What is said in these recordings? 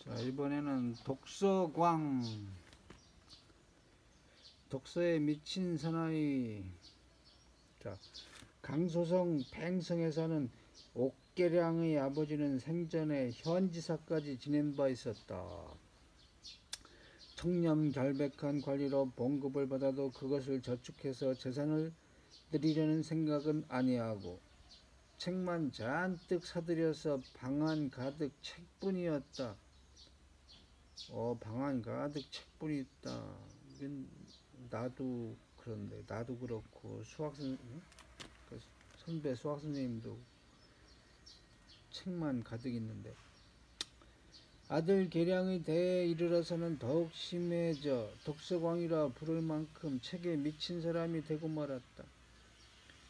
자, 이번에는 독서광. 독서에 미친 사나이. 자, 강소성 팽성에 사는 옥계량의 아버지는 생전에 현지사까지 지낸 바 있었다. 청렴결백한 관리로 봉급을 받아도 그것을 저축해서 재산을 들이려는 생각은 아니하고 책만 잔뜩 사들여서 방안 가득 책뿐이었다. 방안 가득 책뿐이 있다. 이건 나도 그런데, 나도 그렇고 선배 수학 선생님도 책만 가득 있는데, 아들 계량의 대에 이르러서는 더욱 심해져 독서광이라 부를 만큼 책에 미친 사람이 되고 말았다.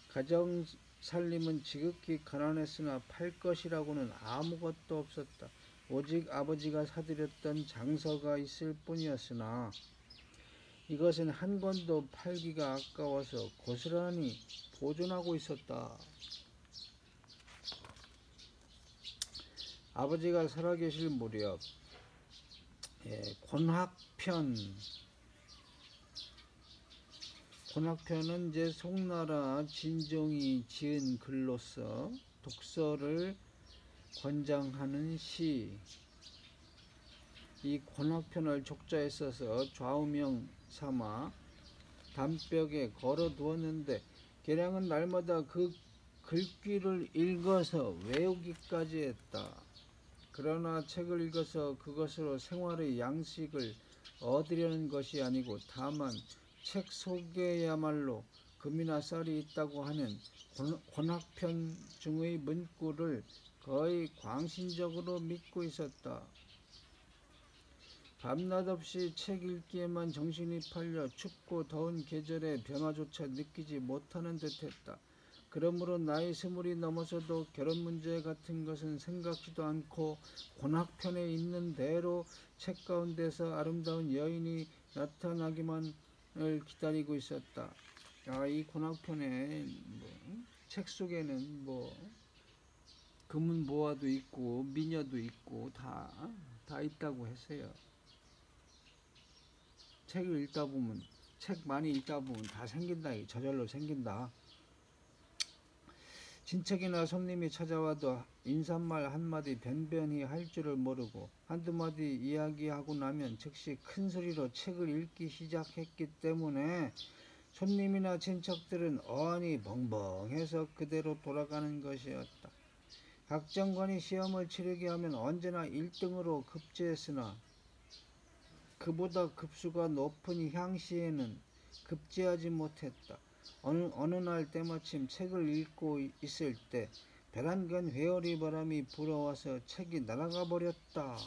가정 살림은 지극히 가난했으나 팔 것이라고는 아무것도 없었다. 오직 아버지가 사들였던 장서가 있을 뿐이었으나 이것은 한 권도 팔기가 아까워서 고스란히 보존하고 있었다. 아버지가 살아계실 무렵 권학편은 이제 송나라 진종이 지은 글로서 독서를 권장하는 시. 이 권학편을 족자에 써서 좌우명 삼아 담벽에 걸어 두었는데, 계량은 날마다 그 글귀를 읽어서 외우기까지 했다. 그러나 책을 읽어서 그것으로 생활의 양식을 얻으려는 것이 아니고 다만 책 속에야말로 금이나 쌀이 있다고 하는 권학편 중의 문구를 거의 광신적으로 믿고 있었다. 밤낮 없이 책 읽기에만 정신이 팔려 춥고 더운 계절의 변화조차 느끼지 못하는 듯했다. 그러므로 나이 20이 넘어서도 결혼 문제 같은 것은 생각지도 않고 권학편에 있는 대로 책 가운데서 아름다운 여인이 나타나기만을 기다리고 있었다. 이 권학편에 책 속에는 금은 보화도 있고 미녀도 있고 다 있다고 했어요. 책을 읽다 보면, 책 많이 읽다 보면 다 생긴다. 저절로 생긴다. 친척이나 손님이 찾아와도 인사말 한마디 변변히 할 줄을 모르고 한두 마디 이야기하고 나면 즉시 큰 소리로 책을 읽기 시작했기 때문에 손님이나 친척들은 어안이 벙벙해서 그대로 돌아가는 것이었다. 학정관이 시험을 치르게 하면 언제나 1등으로 급제했으나 그보다 급수가 높은 향시에는 급제하지 못했다. 어느 날 때마침 책을 읽고 있을 때 베란간 회오리 바람이 불어와서 책이 날아가 버렸다.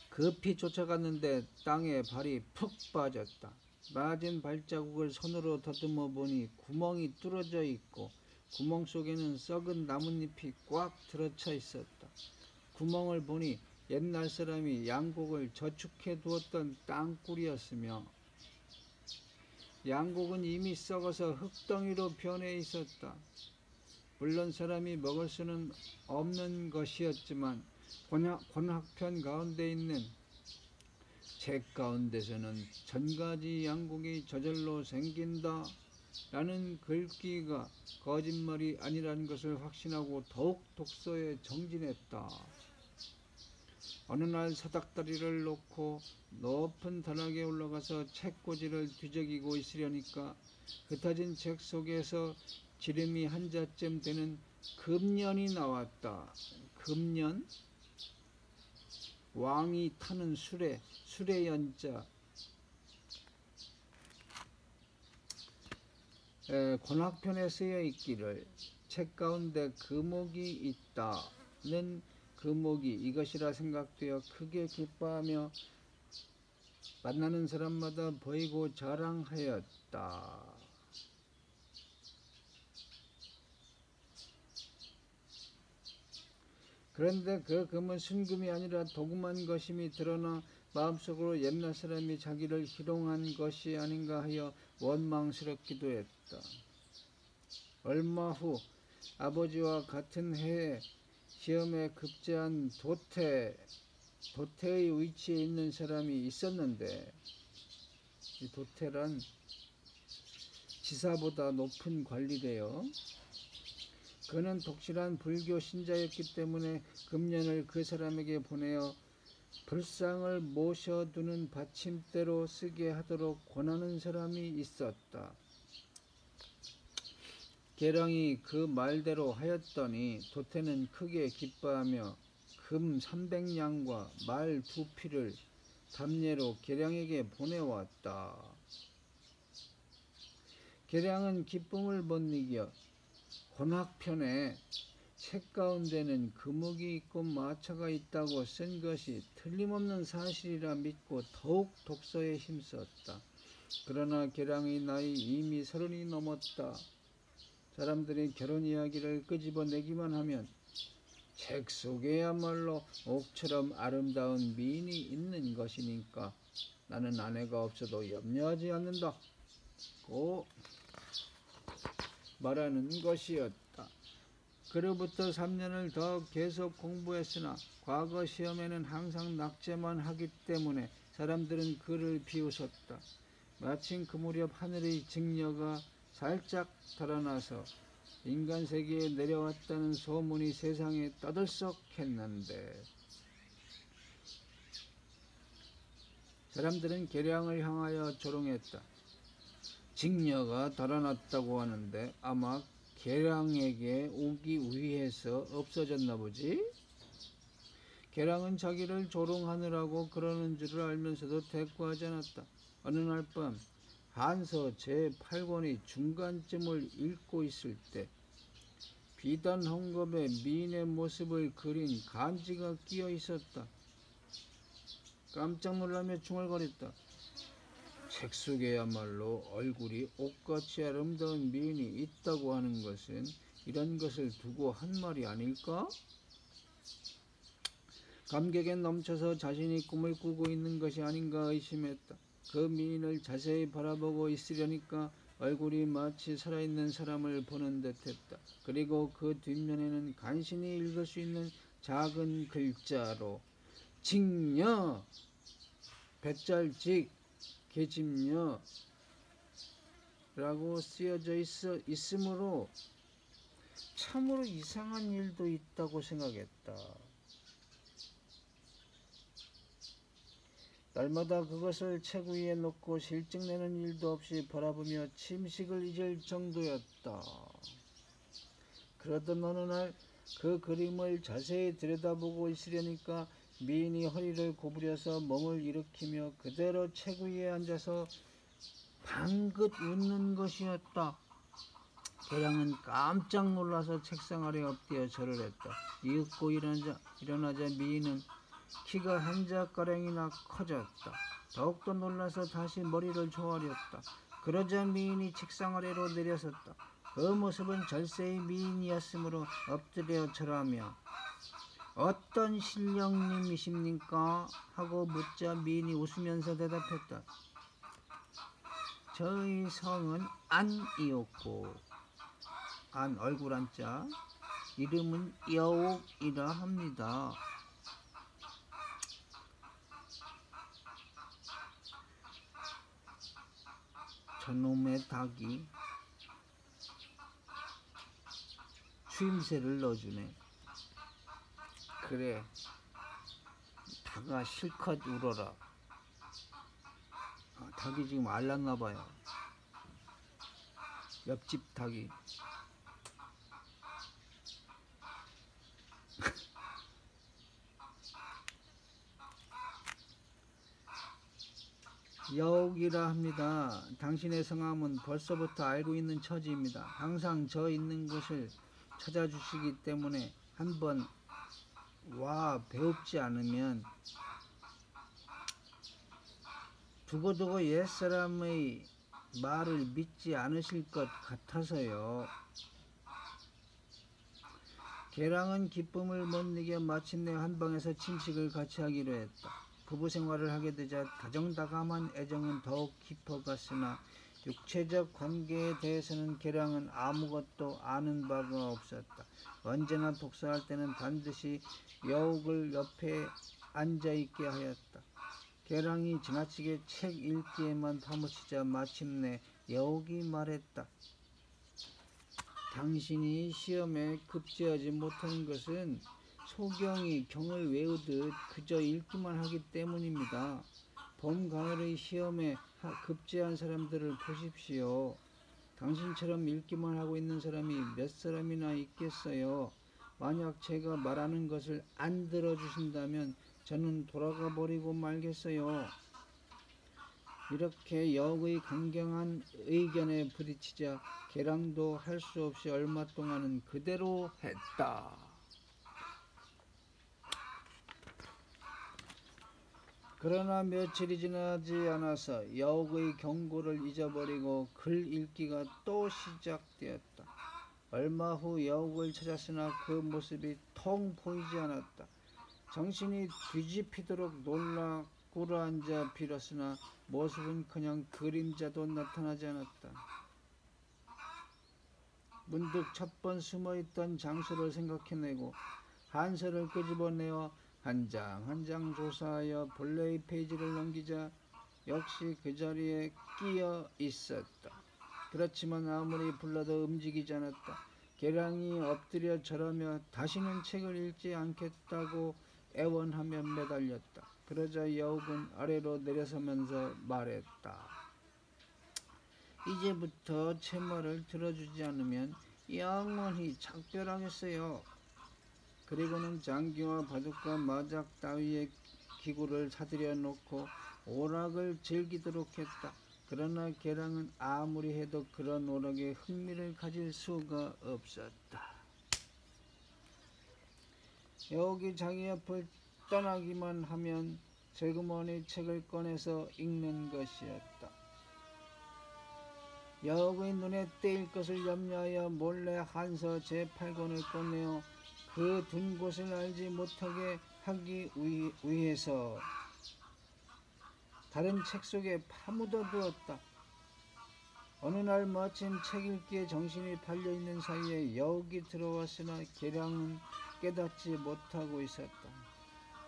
급히 쫓아갔는데 땅에 발이 푹 빠졌다. 맞은 발자국을 손으로 더듬어 보니 구멍이 뚫어져 있고 구멍 속에는 썩은 나뭇잎이 꽉 들어차 있었다. 구멍을 보니 옛날 사람이 양곡을 저축해 두었던 땅굴이었으며 양곡은 이미 썩어서 흙덩이로 변해 있었다. 물론 사람이 먹을 수는 없는 것이었지만 권학편 가운데 있는 책 가운데서는 천가지 양곡이 저절로 생긴다 라는 글귀가 거짓말이 아니라는 것을 확신하고 더욱 독서에 정진했다. 어느 날 사닥다리를 놓고 높은 단락에 올라가서 책꽂이를 뒤적이고 있으려니까 흩어진 책 속에서 지름이 한자쯤 되는 금년이 나왔다. 금년? 왕이 타는 수레 연자. 권학편에 쓰여 있기를 책 가운데 금옥이 있다는 금옥이 이것이라 생각되어 크게 기뻐하며 만나는 사람마다 보이고 자랑하였다. 그런데 그 금은 순금이 아니라 도금한 것임이 드러나 마음속으로 옛날 사람이 자기를 희롱한 것이 아닌가 하여 원망스럽기도 했다. 얼마 후 아버지와 같은 해에 시험에 급제한 도태의 위치에 있는 사람이 있었는데, 이 도태란 지사보다 높은 관리래요. 그는 독실한 불교 신자였기 때문에 금년을 그 사람에게 보내어 불상을 모셔두는 받침대로 쓰게 하도록 권하는 사람이 있었다. 계량이 그 말대로 하였더니 도태는 크게 기뻐하며 금 300냥과 말 2피를 담례로 계량에게 보내왔다. 계량은 기쁨을 못 이겨 권학편에 책 가운데는 금옥이 있고 마차가 있다고 쓴 것이 틀림없는 사실이라 믿고 더욱 독서에 힘썼다. 그러나 계량의 나이 이미 30이 넘었다. 사람들이 결혼 이야기를 끄집어내기만 하면 책 속에야말로 옥처럼 아름다운 미인이 있는 것이니까 나는 아내가 없어도 염려하지 않는다 고 말하는 것이었다. 그로부터 3년을 더 계속 공부했으나 과거 시험에는 항상 낙제만 하기 때문에 사람들은 그를 비웃었다. 마침 그 무렵 하늘의 직녀가 살짝 달아나서 인간 세계에 내려왔다는 소문이 세상에 떠들썩했는데 사람들은 계량을 향하여 조롱했다. 직녀가 달아났다고 하는데 아마 계량에게 오기 위해서 없어졌나 보지? 계량은 자기를 조롱하느라고 그러는 줄을 알면서도 대꾸하지 않았다. 어느 날 밤 한서 제8권의 중간쯤을 읽고 있을 때 비단 헝겊에 미인의 모습을 그린 간지가 끼어 있었다. 깜짝 놀라며 중얼거렸다. 책 속에야말로 얼굴이 옥같이 아름다운 미인이 있다고 하는 것은 이런 것을 두고 한 말이 아닐까? 감격에 넘쳐서 자신이 꿈을 꾸고 있는 것이 아닌가 의심했다. 그 미인을 자세히 바라보고 있으려니까 얼굴이 마치 살아있는 사람을 보는 듯했다. 그리고 그 뒷면에는 간신히 읽을 수 있는 작은 글자로 직녀, 배짤직, 계집녀 라고 쓰여져 있으므로 참으로 이상한 일도 있다고 생각했다. 날마다 그것을 책 위에 놓고 실증내는 일도 없이 바라보며 침식을 잊을 정도였다. 그러던 어느 날 그 그림을 자세히 들여다보고 있으려니까 미인이 허리를 구부려서 몸을 일으키며 그대로 책 위에 앉아서 방긋 웃는 것이었다. 계량은 깜짝 놀라서 책상 아래 엎드려 절을 했다. 이윽고 일어나자 미인은 키가 한 자가량이나 커졌다. 더욱더 놀라서 다시 머리를 조아렸다. 그러자 미인이 책상 아래로 내려섰다. 그 모습은 절세의 미인이었으므로 엎드려 절하며 어떤 신령님이십니까? 하고 묻자 미인이 웃으면서 대답했다. 저희 성은 안이었고 안 얼굴 한자 이름은 여옥이라 합니다. 저놈의 닭이 추임새를 넣어주네. 그래, 닭아 실컷 울어라. 닭이 지금 알랐나봐요. 옆집 닭이. 여옥이라 합니다. 당신의 성함은 벌써부터 알고 있는 처지입니다. 항상 저 있는 곳을 찾아주시기 때문에 한번 와 배웁지 않으면 두고두고 옛사람의 말을 믿지 않으실 것 같아서요. 계량은 기쁨을 못 이겨 마침내 한방에서 침식을 같이 하기로 했다. 부부 생활을 하게 되자 다정다감한 애정은 더욱 깊어갔으나 육체적 관계에 대해서는 계량은 아무것도 아는 바가 없었다. 언제나 독서할 때는 반드시 여옥을 옆에 앉아있게 하였다. 계량이 지나치게 책 읽기에만 파묻히자 마침내 여옥이 말했다. 당신이 시험에 급제하지 못하는 것은 소경이 경을 외우듯 그저 읽기만 하기 때문입니다. 봄 가을의 시험에 급제한 사람들을 보십시오. 당신처럼 읽기만 하고 있는 사람이 몇 사람이나 있겠어요. 만약 제가 말하는 것을 안 들어주신다면 저는 돌아가 버리고 말겠어요. 이렇게 여옥의 강경한 의견에 부딪히자 계량도 할 수 없이 얼마 동안은 그대로 했다. 그러나 며칠이 지나지 않아서 여옥의 경고를 잊어버리고 글 읽기가 또 시작되었다. 얼마 후 여옥을 찾았으나 그 모습이 통 보이지 않았다. 정신이 뒤집히도록 놀라 꿇어앉아 빌었으나 모습은 그냥 그림자도 나타나지 않았다. 문득 첫 번 숨어있던 장소를 생각해내고 한서를 끄집어내어 한 장 한 장 조사하여 본래의 페이지를 넘기자 역시 그 자리에 끼어 있었다. 그렇지만 아무리 불러도 움직이지 않았다. 계량이 엎드려 절하며 다시는 책을 읽지 않겠다고 애원하며 매달렸다. 그러자 여옥은 아래로 내려서면서 말했다. 이제부터 제 말을 들어주지 않으면 영원히 작별하겠어요. 그리고는 장기와 바둑과 마작 따위의 기구를 사들여 놓고 오락을 즐기도록 했다. 그러나 계량은 아무리 해도 그런 오락에 흥미를 가질 수가 없었다. 여옥이 자기 옆을 떠나기만 하면 슬그머니 책을 꺼내서 읽는 것이었다. 여옥의 눈에 띄일 것을 염려하여 몰래 한서 제8권을 꺼내어 그 둔 곳을 알지 못하게 하기 위해서 다른 책 속에 파묻어 두었다. 어느 날 마침 책 읽기에 정신이 팔려있는 사이에 여옥이 들어왔으나 계량은 깨닫지 못하고 있었다.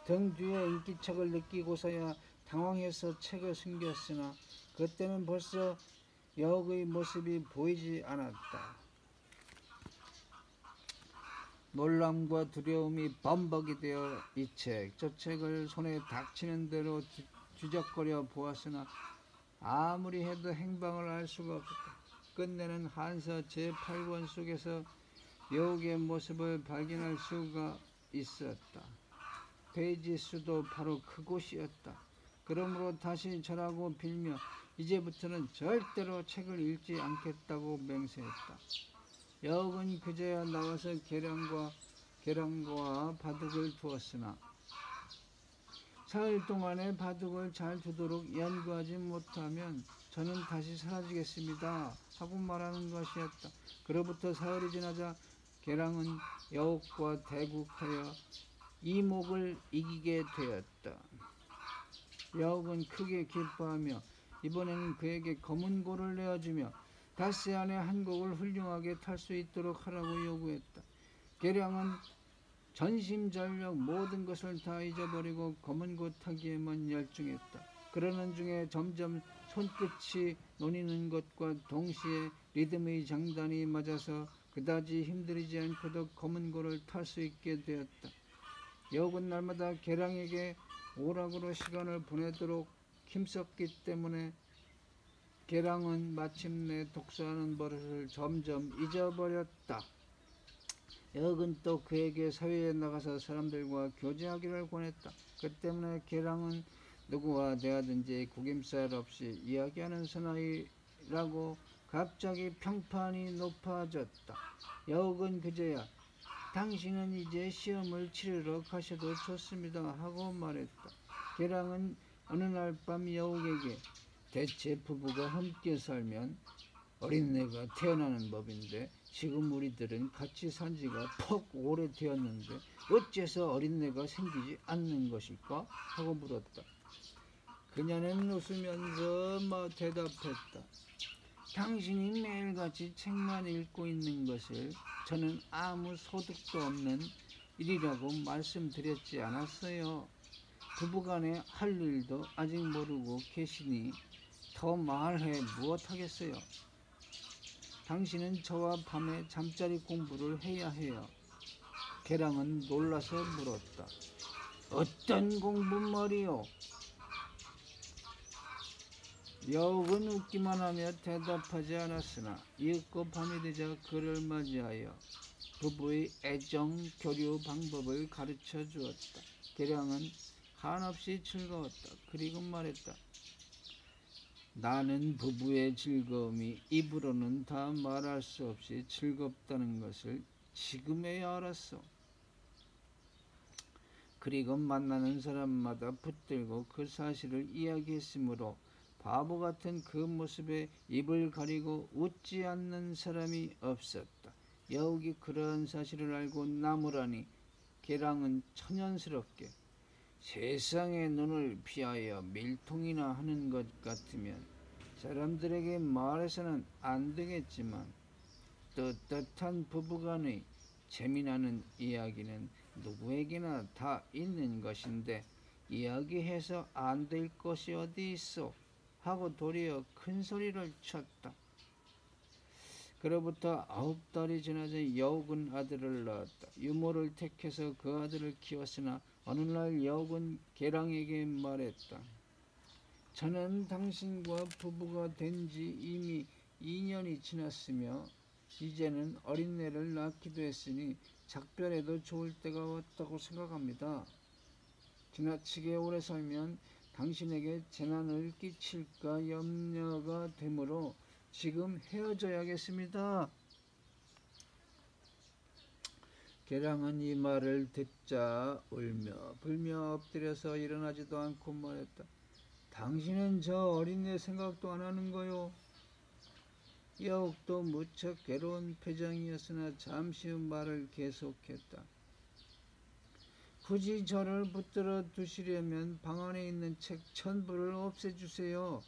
등 뒤에 인기척을 느끼고서야 당황해서 책을 숨겼으나 그때는 벌써 여옥의 모습이 보이지 않았다. 놀람과 두려움이 범벅이 되어 이 책, 저 책을 손에 닥치는 대로 뒤적거려 보았으나 아무리 해도 행방을 알 수가 없었다. 끝내는 한서 제8권 속에서 여옥의 모습을 발견할 수가 있었다. 페이지 수도 바로 그곳이었다. 그러므로 다시 절하고 빌며 이제부터는 절대로 책을 읽지 않겠다고 맹세했다. 여옥은 그제야 나와서 계량과 바둑을 두었으나 사흘 동안에 바둑을 잘 두도록 연구하지 못하면 저는 다시 사라지겠습니다 하고 말하는 것이었다. 그로부터 사흘이 지나자 계량은 여옥과 대국하여 이목을 이기게 되었다. 여옥은 크게 기뻐하며 이번에는 그에게 검은 고를 내어주며 닷새 안에 한 곡을 훌륭하게 탈 수 있도록 하라고 요구했다. 계량은 전심전력 모든 것을 다 잊어버리고 검은 고 타기에만 열중했다. 그러는 중에 점점 손끝이 놓이는 것과 동시에 리듬의 장단이 맞아서 그다지 힘들이지 않고도 검은 고를 탈 수 있게 되었다. 여옥은 날마다 계량에게 오락으로 시간을 보내도록 힘썼기 때문에 계량은 마침내 독서하는 버릇을 점점 잊어버렸다. 여옥은 또 그에게 사회에 나가서 사람들과 교제하기를 권했다. 그 때문에 계량은 누구와 대하든지 구김살 없이 이야기하는 사나이라고 갑자기 평판이 높아졌다. 여옥은 그제야 당신은 이제 시험을 치르러 가셔도 좋습니다 하고 말했다. 계량은 어느 날 밤 여옥에게 대체 부부가 함께 살면 어린애가 태어나는 법인데 지금 우리들은 같이 산 지가 퍽 오래되었는데 어째서 어린애가 생기지 않는 것일까? 하고 물었다. 그녀는 웃으면서 대답했다. 당신이 매일같이 책만 읽고 있는 것을 저는 아무 소득도 없는 일이라고 말씀드렸지 않았어요. 부부간에 할 일도 아직 모르고 계시니 더 말해 무엇하겠어요. 당신은 저와 밤에 잠자리 공부를 해야 해요. 계랑은 놀라서 물었다. 어떤 공부 말이요? 여우는 웃기만 하며 대답하지 않았으나 이윽고 밤이 되자 그를 맞이하여 부부의 애정 교류 방법을 가르쳐 주었다. 계량은 한없이 즐거웠다. 그리고 말했다. 나는 부부의 즐거움이 입으로는 다 말할 수 없이 즐겁다는 것을 지금에야 알았어. 그리고 만나는 사람마다 붙들고 그 사실을 이야기했으므로 바보 같은 그 모습에 입을 가리고 웃지 않는 사람이 없었다. 여욱이 그러한 사실을 알고 나무라니 계랑은 천연스럽게 세상의 눈을 피하여 밀통이나 하는 것 같으면 사람들에게 말해서는 안 되겠지만 떳떳한 부부간의 재미나는 이야기는 누구에게나 다 있는 것인데 이야기해서 안 될 것이 어디 있어 하고 도리어 큰 소리를 쳤다. 그로부터 9달이 지나자 여욱은 아들을 낳았다. 유모를 택해서 그 아들을 키웠으나 어느 날 여욱은 계랑에게 말했다. 저는 당신과 부부가 된 지 이미 2년이 지났으며 이제는 어린애를 낳기도 했으니 작별해도 좋을 때가 왔다고 생각합니다. 지나치게 오래 살면 당신에게 재난을 끼칠까 염려가 되므로 지금 헤어져야겠습니다. 계랑은 이 말을 듣자 울며 불며 엎드려서 일어나지도 않고 말했다. 당신은 저 어린애 생각도 안 하는 거요. 여욱도 무척 괴로운 표정이었으나 잠시 후 말을 계속했다. 굳이 저를 붙들어 두시려면 방 안에 있는 책 전부를 없애주세요.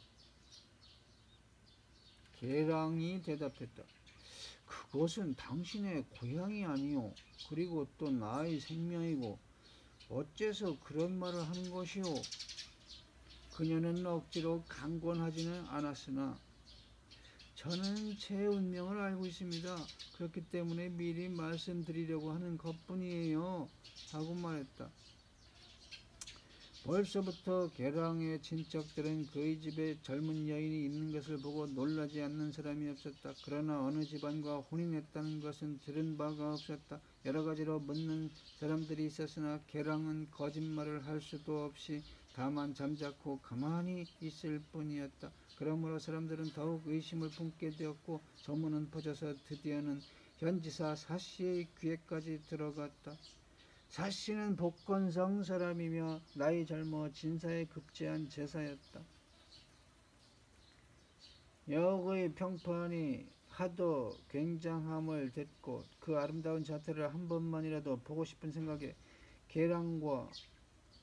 계랑이 대답했다. 그것은 당신의 고향이 아니오. 그리고 또 나의 생명이고 어째서 그런 말을 하는 것이오. 그녀는 억지로 강권하지는 않았으나 저는 제 운명을 알고 있습니다. 그렇기 때문에 미리 말씀드리려고 하는 것뿐이에요. 하고 말했다. 벌써부터 계랑의 친척들은 그의 집에 젊은 여인이 있는 것을 보고 놀라지 않는 사람이 없었다. 그러나 어느 집안과 혼인했다는 것은 들은 바가 없었다. 여러 가지로 묻는 사람들이 있었으나 계랑은 거짓말을 할 수도 없이 다만 잠자코 가만히 있을 뿐이었다. 그러므로 사람들은 더욱 의심을 품게 되었고 소문은 퍼져서 드디어는 현지사 사씨의 귀에까지 들어갔다. 사씨는 복건성 사람이며 나이 젊어 진사에 급제한 제사였다. 여욱의 평판이 하도 굉장함을 듣고 그 아름다운 자태를 한 번만이라도 보고 싶은 생각에 계랑과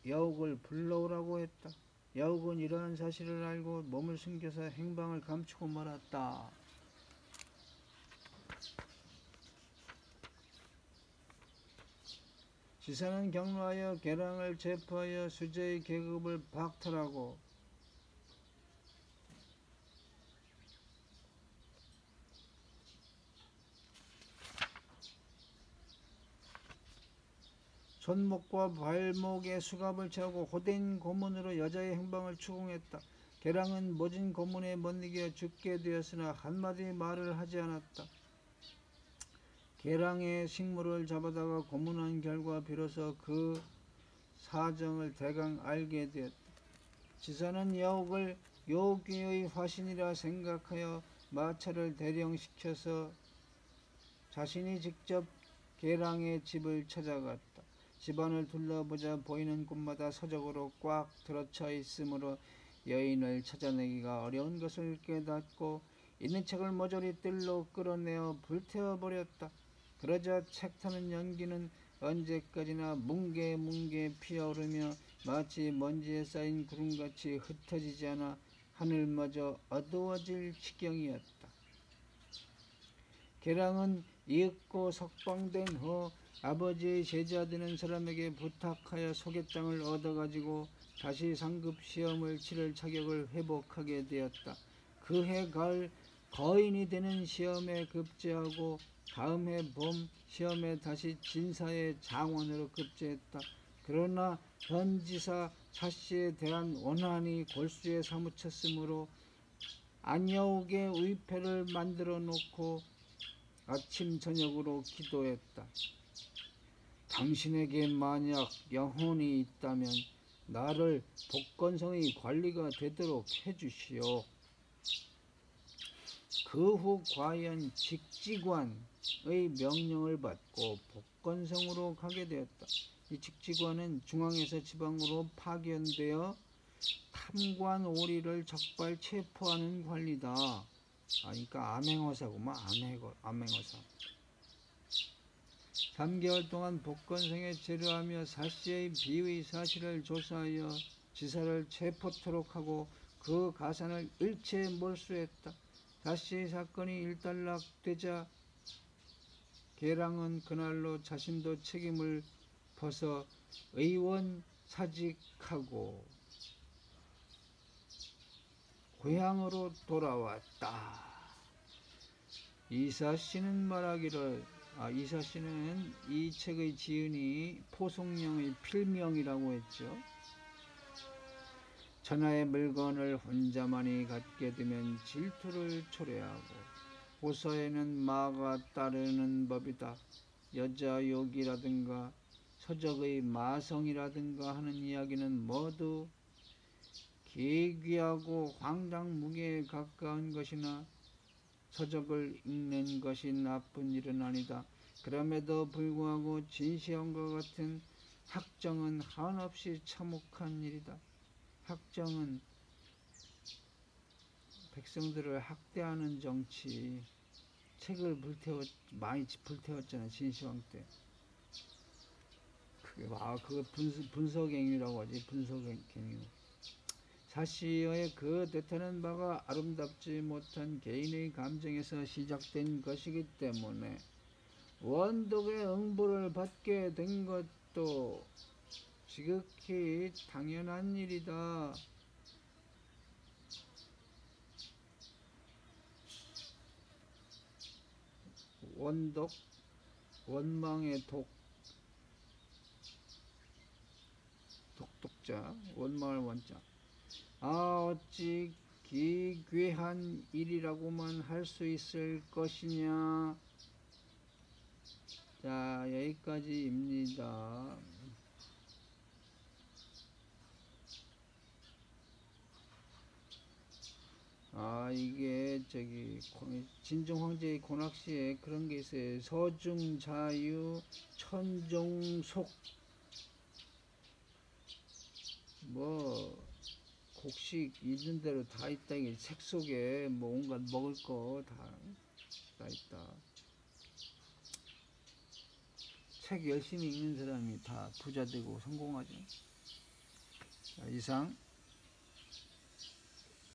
여욱을 불러오라고 했다. 여욱은 이러한 사실을 알고 몸을 숨겨서 행방을 감추고 말았다. 지사는 경로하여 계랑을 체포하여 수재의 계급을 박탈하고 손목과 발목에 수갑을 채우고 호된 고문으로 여자의 행방을 추궁했다. 계랑은 모진 고문에 못 이겨 죽게 되었으나 한마디 말을 하지 않았다. 계랑의 식물을 잡아다가 고문한 결과 비로소 그 사정을 대강 알게 되었다. 지사는 여욱을 요괴의 화신이라 생각하여 마차를 대령시켜서 자신이 직접 계랑의 집을 찾아갔다. 집안을 둘러보자 보이는 곳마다 서적으로 꽉 들어차 있으므로 여인을 찾아내기가 어려운 것을 깨닫고 있는 책을 모조리 뜰로 끌어내어 불태워버렸다. 그러자 책 타는 연기는 언제까지나 뭉게뭉게 피어오르며 마치 먼지에 쌓인 구름같이 흩어지지 않아 하늘마저 어두워질 지경이었다. 계랑은 이윽고 석방된 후 아버지의 제자 되는 사람에게 부탁하여 소개장을 얻어가지고 다시 상급 시험을 치를 자격을 회복하게 되었다. 그해 가을 거인이 되는 시험에 급제하고 다음 해 봄 시험에 다시 진사의 장원으로 급제했다. 그러나 현지사 사씨에 대한 원한이 골수에 사무쳤으므로 안여옥의 의패를 만들어 놓고 아침 저녁으로 기도했다. 당신에게 만약 영혼이 있다면 나를 복건성의 관리가 되도록 해주시오. 그 후 과연 직지관의 명령을 받고 복건성으로 가게 되었다. 이 직지관은 중앙에서 지방으로 파견되어 탐관 오리를 적발 체포하는 관리다. 그러니까 암행어사구만. 암행어사. 3개월 동안 복건성에 체류하며 사씨의 비의 사실을 조사하여 지사를 체포토록 하고 그 가산을 일체 몰수했다. 사씨의 사건이 일단락되자 계랑은 그날로 자신도 책임을 벗어 의원 사직하고 고향으로 돌아왔다. 이사씨는 말하기를 이사씨는 이 책의 지은이 포송령의 필명이라고 했죠. 천하의 물건을 혼자만이 갖게 되면 질투를 초래하고 고서에는 마가 따르는 법이다. 여자 욕이라든가 서적의 마성이라든가 하는 이야기는 모두 기괴하고 황당무계에 가까운 것이나 서적을 읽는 것이 나쁜 일은 아니다. 그럼에도 불구하고 진시황과 같은 학정은 한없이 참혹한 일이다. 학정은 백성들을 학대하는 정치. 책을 많이 불태웠잖아, 진시황 때. 그거 분서갱유라고 하지, 분서갱유. 사씨의 그 뜻하는 바가 아름답지 못한 개인의 감정에서 시작된 것이기 때문에 원독의 응보를 받게 된 것도 지극히 당연한 일이다. 원독, 원망의 독독자, 원망을 원자. 어찌 기괴한 일이라고만 할 수 있을 것이냐. 자, 여기까지입니다. 이게 진중 황제의 권학시에 그런 게 있어요. 서중자유, 천종속, 곡식 있는 대로 다 있다. 이게 책 속에 온갖 먹을 거 다 있다. 책 열심히 읽는 사람이 다 부자 되고 성공하죠. 자, 이상.